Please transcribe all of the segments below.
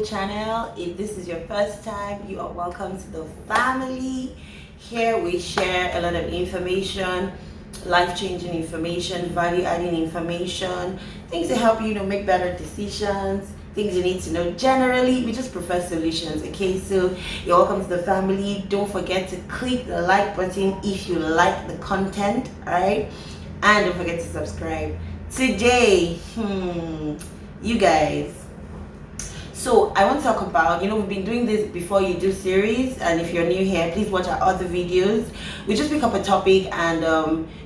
channel. If this is your first time, you are welcome to the family. Here we share a lot of information, life-changing information, value-adding information, things to help you, make better decisions, things you need to know. Generally, we just prefer solutions. Okay, so you're welcome to the family. Don't forget to click the like button if you like the content, all right? And don't forget to subscribe. Today, you guys, so I want to talk about, we've been doing this before you do series, and if you're new here, please watch our other videos. We just pick up a topic and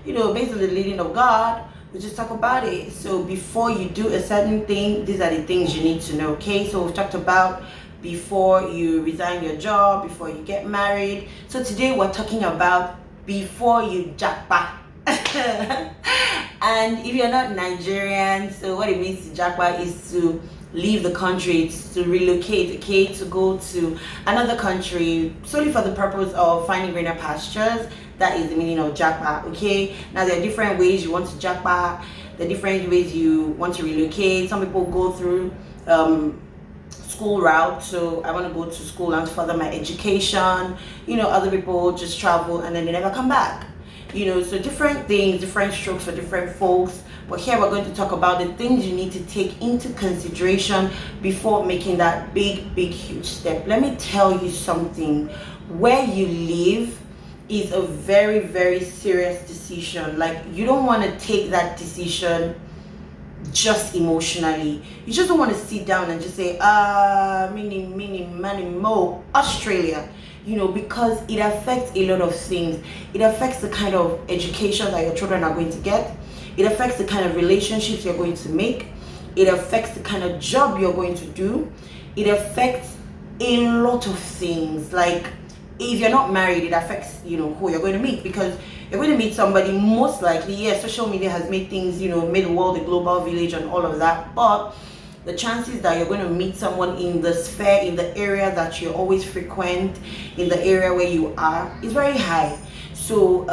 based on the leading of God, we just talk about it. So before you do a certain thing, these are the things you need to know. Okay, so we've talked about before you resign your job, before you get married. So today we're talking about before you jackpot. And if you're not Nigerian, so what it means to jackpot is to leave the country, to relocate, okay, to go to another country solely for the purpose of finding greener pastures. That is the meaning of jackpot. Okay, now there are different ways you want to jackpot, there are different ways you want to relocate. Some people go through school route, so I want to go to school and further my education. Other people just travel and then they never come back. So different things, different strokes for different folks. But here we're going to talk about the things you need to take into consideration before making that big, huge step. Let me tell you something. Where you live is a very, very serious decision. Like, you don't want to take that decision just emotionally. You just don't want to sit down and just say, mo, Australia. Because it affects a lot of things. It affects the kind of education that your children are going to get. It affects the kind of relationships you're going to make. It affects the kind of job you're going to do. It affects a lot of things. Like, if you're not married, it affects, who you're going to meet, because you're going to meet somebody, most likely, yes, social media has made things, made the world a global village and all of that, but the chances that you're going to meet someone in the sphere, in the area that you always frequent, in the area where you are, is very high. So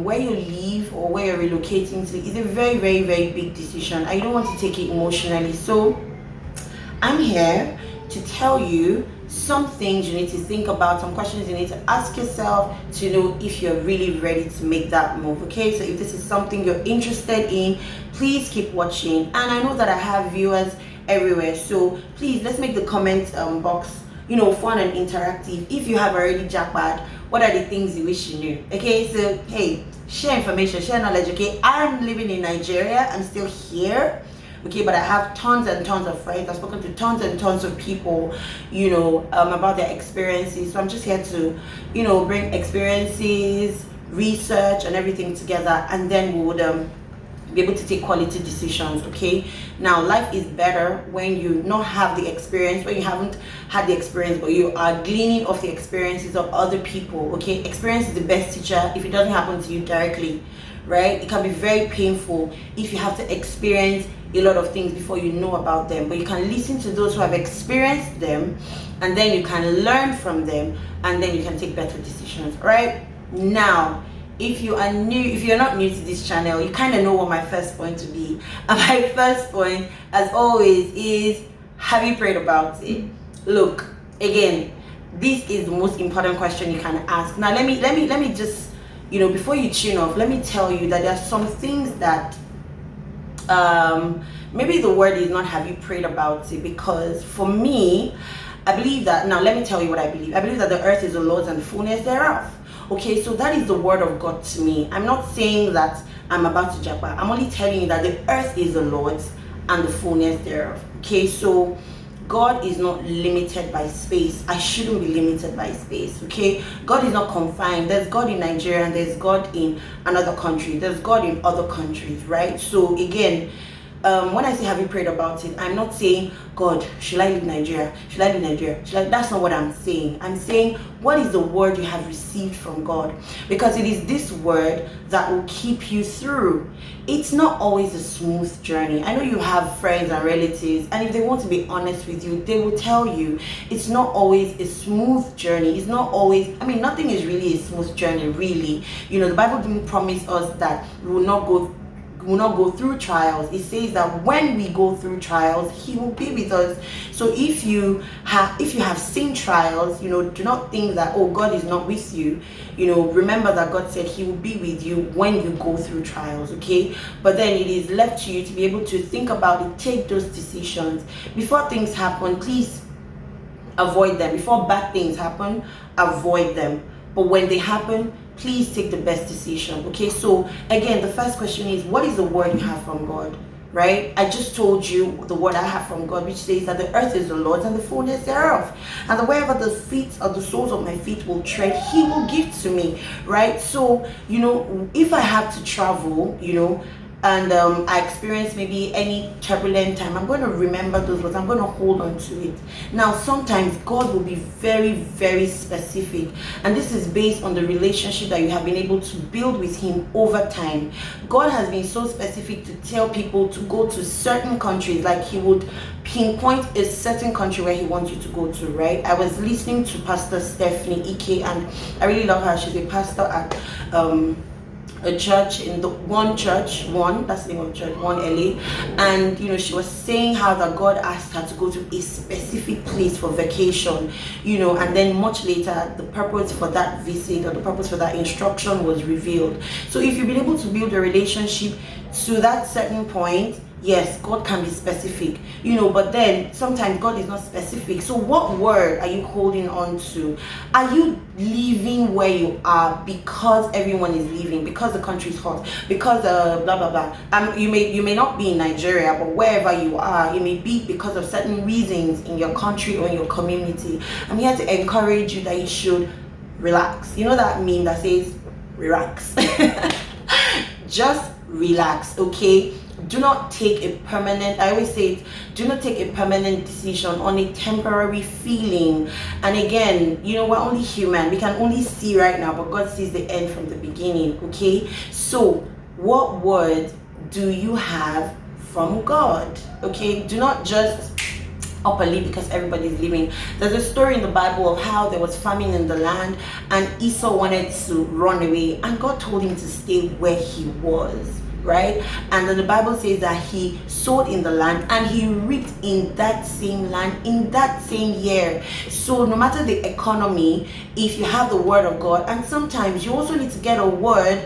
where you live or where you're relocating to is a very, very, very big decision, and you don't want to take it emotionally. So I'm here to tell you some things you need to think about, some questions you need to ask yourself to know if you're really ready to make that move. Okay, so if this is something you're interested in, please keep watching. And I know that I have viewers everywhere, so please, let's make the comment box fun and interactive. If you have already jackpot, what are the things you wish you knew? Okay, so hey, share information, share knowledge. Okay, I'm living in Nigeria, I'm still here, okay, but I have tons and tons of friends. I've spoken to tons and tons of people, about their experiences. So I'm just here to bring experiences, research and everything together, and then we would be able to take quality decisions. Okay, now life is better when you not have the experience, when you haven't had the experience, but you are gleaning off the experiences of other people. Okay, experience is the best teacher if it doesn't happen to you directly, right? It can be very painful if you have to experience a lot of things before you know about them, but you can listen to those who have experienced them, and then you can learn from them, and then you can take better decisions. Right now, if you're not new to this channel, you kind of know what my first point would be. And my first point, as always, is, have you prayed about it? Look, again, this is the most important question you can ask. Now, let me just, before you tune off, let me tell you that there are some things that maybe the word is not have you prayed about it, because for me, I believe that, now let me tell you what I believe. I believe that the earth is the Lord's and the fullness thereof. Okay, so that is the word of God to me. I'm not saying that I'm about to jackpot. I'm only telling you that the earth is the Lord's and the fullness thereof. Okay, so God is not limited by space. I shouldn't be limited by space. Okay, God is not confined. There's God in Nigeria and there's God in another country. There's God in other countries, right? So again, when I say have you prayed about it, I'm not saying, God, should I leave Nigeria? Should I leave Nigeria? That's not what I'm saying. I'm saying, what is the word you have received from God? Because it is this word that will keep you through. It's not always a smooth journey. I know you have friends and relatives, and if they want to be honest with you, they will tell you it's not always a smooth journey. It's not always, nothing is really a smooth journey, really. The Bible didn't promise us that we will not go will not go through trials. It says that when we go through trials, he will be with us. So if you have seen trials, do not think that, oh, God is not with you. Remember that God said he will be with you when you go through trials, okay? But then it is left to you to be able to think about it, take those decisions. Before things happen, please avoid them. Before bad things happen, avoid them. But when they happen, please take the best decision. Okay, so again, the first question is, what is the word you have from God? Right? I just told you the word I have from God, which says that the earth is the Lord's and the fullness thereof, and that wherever the feet or the soles of my feet will tread, he will give to me. Right? So if I have to travel, and I experience maybe any turbulent time, I'm going to remember those words. I'm going to hold on to it. Now, sometimes God will be very, very specific, and this is based on the relationship that you have been able to build with him over time. God has been so specific to tell people to go to certain countries, like he would pinpoint a certain country where he wants you to go to, right? I was listening to Pastor Stephanie Ike, and I really love her. She's a pastor at a church in that's the name of church, One LA, and she was saying how that God asked her to go to a specific place for vacation, and then much later the purpose for that visit or the purpose for that instruction was revealed. So if you've been able to build a relationship to that certain point, yes, God can be specific, but then sometimes God is not specific. So what word are you holding on to? Are you leaving where you are because everyone is leaving, because the country is hot, because blah blah blah? You may not be in Nigeria, but wherever you are, it may be because of certain reasons in your country or in your community. I'm here to encourage you that you should relax. You know that meme that says relax? Just relax, okay? Do not take a permanent, I always say it, do not take a permanent decision on a temporary feeling. And again, we're only human. We can only see right now, but God sees the end from the beginning, okay? So what word do you have from God? Okay, do not just up and leave because everybody's leaving. There's a story in the Bible of how there was famine in the land and Esau wanted to run away, and God told him to stay where he was, right? And then the Bible says that he sowed in the land and he reaped in that same land in that same year. So no matter the economy, if you have the word of God, and sometimes you also need to get a word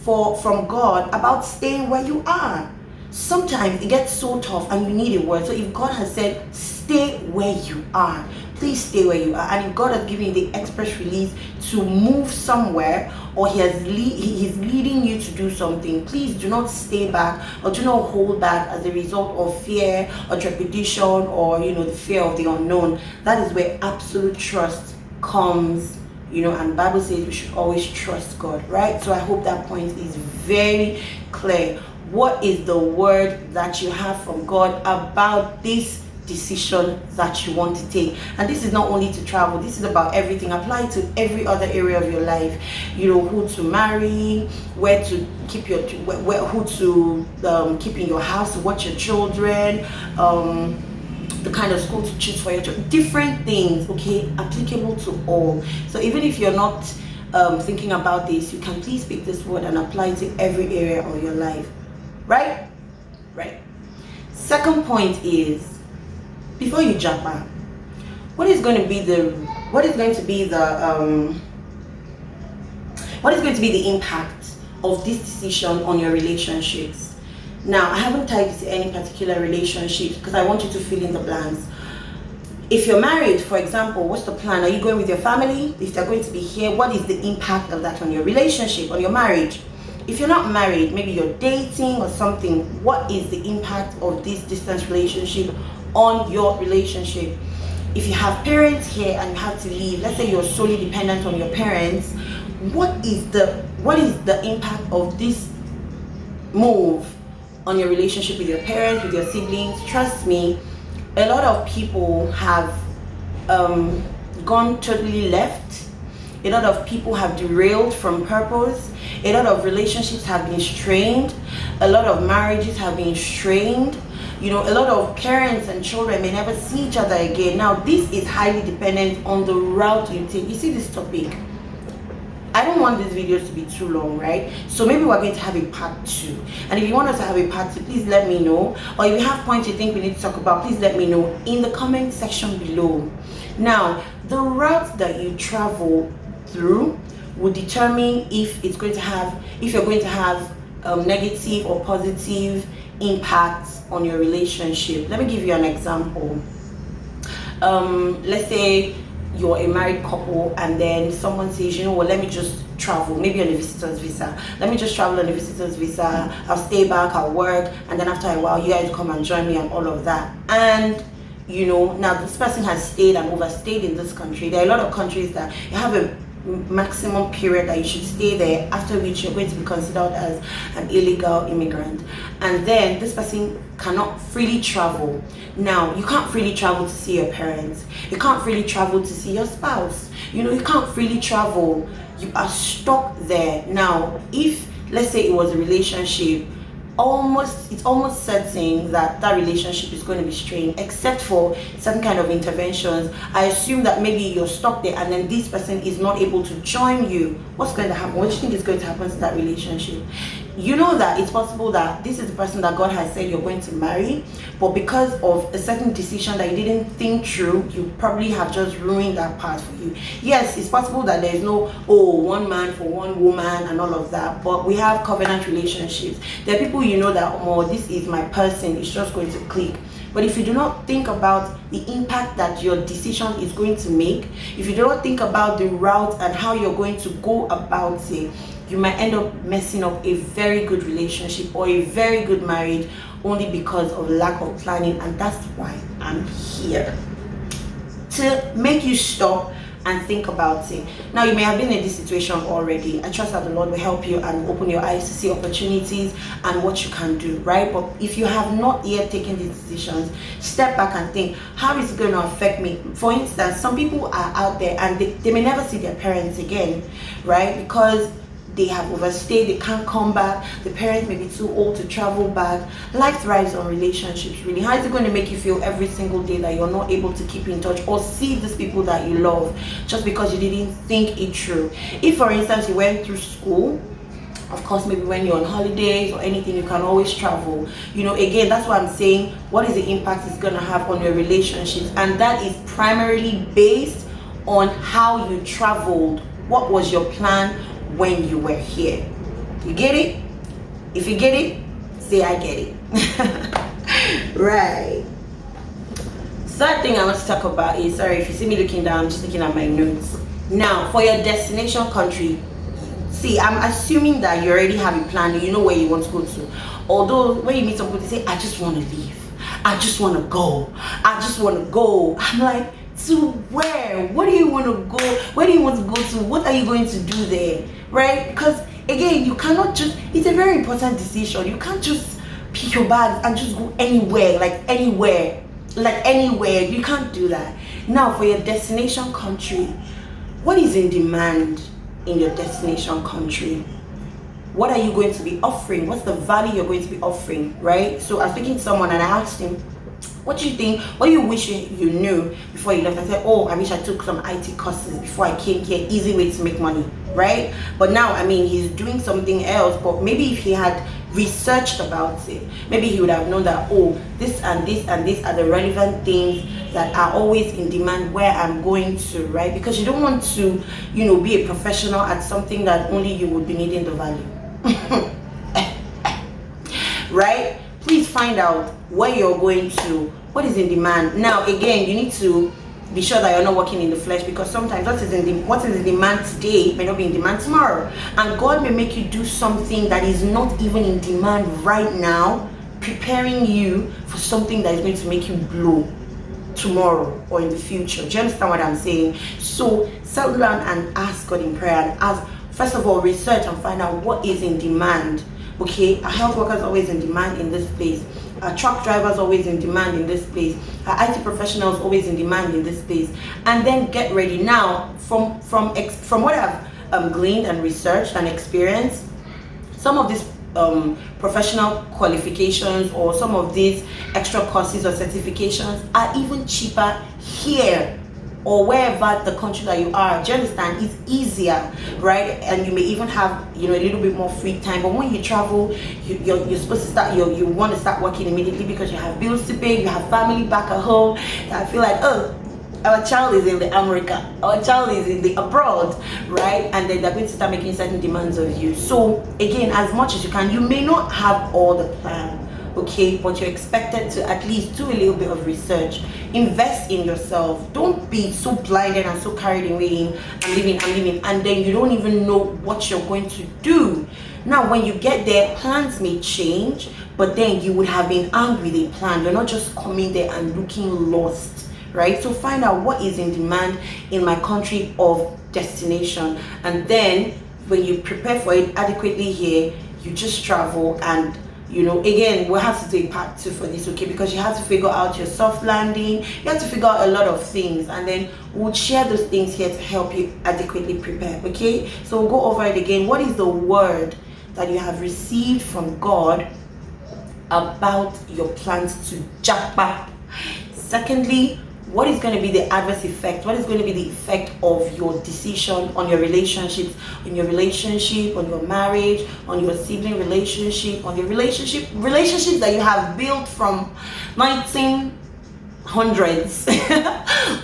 from God about staying where you are. Sometimes it gets so tough and you need a word. So if God has said stay where you are, please stay where you are. And if God has given you the express release to move somewhere, or he's leading you to do something, please do not stay back or do not hold back as a result of fear or trepidation or the fear of the unknown. That is where absolute trust comes, and the Bible says we should always trust God, right? So I hope that point is very clear. What is the word that you have from God about this decision that you want to take? And this is not only to travel, this is about everything. Apply it to every other area of your life. Who to marry, where to keep your who to keep in your house, to watch your children, the kind of school to choose for your children, different things, okay, applicable to all. So even if you're not thinking about this, you can please pick this word and apply it to every area of your life. Right? Second point is, before you jump out, what is going to be the impact of this decision on your relationships? Now, I haven't tied it to any particular relationship because I want you to fill in the blanks. If you're married, for example, what's the plan? Are you going with your family? If they're going to be here, what is the impact of that on your relationship, on your marriage? If you're not married, maybe you're dating or something, what is the impact of this distance relationship on your relationship? If you have parents here and you have to leave, let's say you're solely dependent on your parents, what is the impact of this move on your relationship with your parents, with your siblings? Trust me, a lot of people have gone totally left. A lot of people have derailed from purpose. A lot of relationships have been strained. A lot of marriages have been strained. A lot of parents and children may never see each other again. Now, this is highly dependent on the route you take. You see this topic? I don't want these videos to be too long, right? So maybe we're going to have a part 2. And if you want us to have a part 2, please let me know. Or if you have points you think we need to talk about, please let me know in the comment section below. Now, the route that you travel through will determine if you're going to have negative or positive impacts on your relationship. Let me give you an example. Let's say you're a married couple and then someone says, you know what, let me just travel, maybe on a visitor's visa. Let me just travel on a visitor's visa. I'll stay back, I'll work, and then after a while you guys come and join me and all of that. And you know, now this person has stayed and overstayed in this country. There are a lot of countries that you have a maximum period that you should stay there, after which you're going to be considered as an illegal immigrant. And then this person cannot freely travel. Now, you can't freely travel to see your parents. You can't freely travel to see your spouse. You know, you can't freely travel. You are stuck there. Now, if, let's say it was a relationship, it's almost certain that relationship is going to be strained, except for certain kind of interventions. I assume that maybe you're stuck there and then this person is not able to join you. What's going to happen? What do you think is going to happen to that relationship? You know that it's possible that this is the person that God has said you're going to marry, but because of a certain decision that you didn't think through, you probably have just ruined that part for you. Yes, it's possible that there's no, one man for one woman and all of that, but we have covenant relationships. There are people you know that, this is my person, it's just going to click. But if you do not think about the impact that your decision is going to make, if you do not think about the route and how you're going to go about it, you might end up messing up a very good relationship or a very good marriage only because of lack of planning. And that's why I'm here, to make you stop and think about it. Now, you may have been in this situation already. I trust that the Lord will help you and open your eyes to see opportunities and what you can do, right? But if you have not yet taken these decisions, step back and think, how is it going to affect me? For instance, some people are out there and they may never see their parents again, right? Because they have overstayed, they can't come back, the parents may be too old to travel back. Life thrives on relationships, really. How is it going to make you feel every single day that you're not able to keep in touch or see these people that you love just because you didn't think it through? If, for instance, you went through school, of course, maybe when you're on holidays or anything, you can always travel. You know, again, that's what I'm saying. What is the impact it's going to have on your relationships? And that is primarily based on how you traveled. What was your plan when you were here? You get it? If you get it, say I get it. Right. Third thing I want to talk about is, sorry if you see me looking down, I'm just looking at my notes. Now, for your destination country, see, I'm assuming that you already have a plan, you know where you want to go to. Although when you meet some people, they say, I just want to leave, I just want to go, I just want to go. I'm like, to where? What do you want to go? Where do you want to go to? What are you going to do there? Right? Because again, you cannot just, it's a very important decision. You can't just pick your bags and just go anywhere. You can't do that. Now, for your destination country, what is in demand in your destination country? What are you going to be offering? What's the value you're going to be offering? Right? So I was speaking to someone and I asked him, what do you think? What do you wish you knew before you left? I said, I wish I took some IT courses before I came here. Easy way to make money, right? But now, I mean, he's doing something else. But maybe if he had researched about it, maybe he would have known that, this and this and this are the relevant things that are always in demand where I'm going to, right? Because you don't want to, be a professional at something that only you would be needing the value. Right? Please find out where you're going to, what is in demand. Now, again, you need to be sure that you're not working in the flesh, because sometimes what is in demand today may not be in demand tomorrow. And God may make you do something that is not even in demand right now, preparing you for something that is going to make you blow tomorrow or in the future. Do you understand what I'm saying? So settle down and ask God in prayer, and first of all, research and find out what is in demand. Okay, our health workers always in demand in this place. Our truck drivers always in demand in this place. Our IT professionals always in demand in this place. And then get ready. Now, from what I've gleaned and researched and experienced, some of these professional qualifications or some of these extra courses or certifications are even cheaper here or wherever the country that you are, do you understand? It's easier, right? And you may even have, a little bit more free time. But when you travel, you're supposed to start, you want to start working immediately because you have bills to pay, you have family back at home. I feel like, oh, our child is in the America, our child is in the abroad, right? And then they're going to start making certain demands of you. So again, as much as you can, you may not have all the plan, okay, but you're expected to at least do a little bit of research. Invest in yourself. Don't be so blinded and so carried away in I'm leaving, and then you don't even know what you're going to do. Now when you get there, plans may change, but then you would have been armed with a plan. You're not just coming there and looking lost, right? So find out what is in demand in my country of destination, and then when you prepare for it adequately here, you just travel. And again, we'll have to do a part 2 for this, okay? Because you have to figure out your soft landing, you have to figure out a lot of things, and then we'll share those things here to help you adequately prepare, okay? So we'll go over it again. What is the word that you have received from God about your plans to japa? Secondly, what is going to be the adverse effect? What is going to be the effect of your decision on your relationships, on your marriage, on your sibling relationship, on your relationships that you have built from 1900s?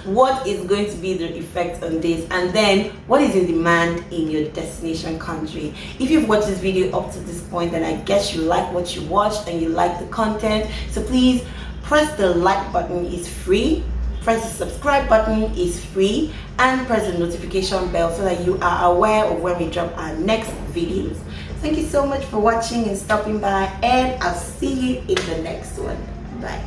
What is going to be the effect on this? And then what is in demand in your destination country? If you've watched this video up to this point, then I guess you like what you watched and you like the content. So please press the like button, it's free. Press the subscribe button, is free, and press the notification bell so that you are aware of when we drop our next videos. Thank you so much for watching and stopping by, and I'll see you in the next one. Bye.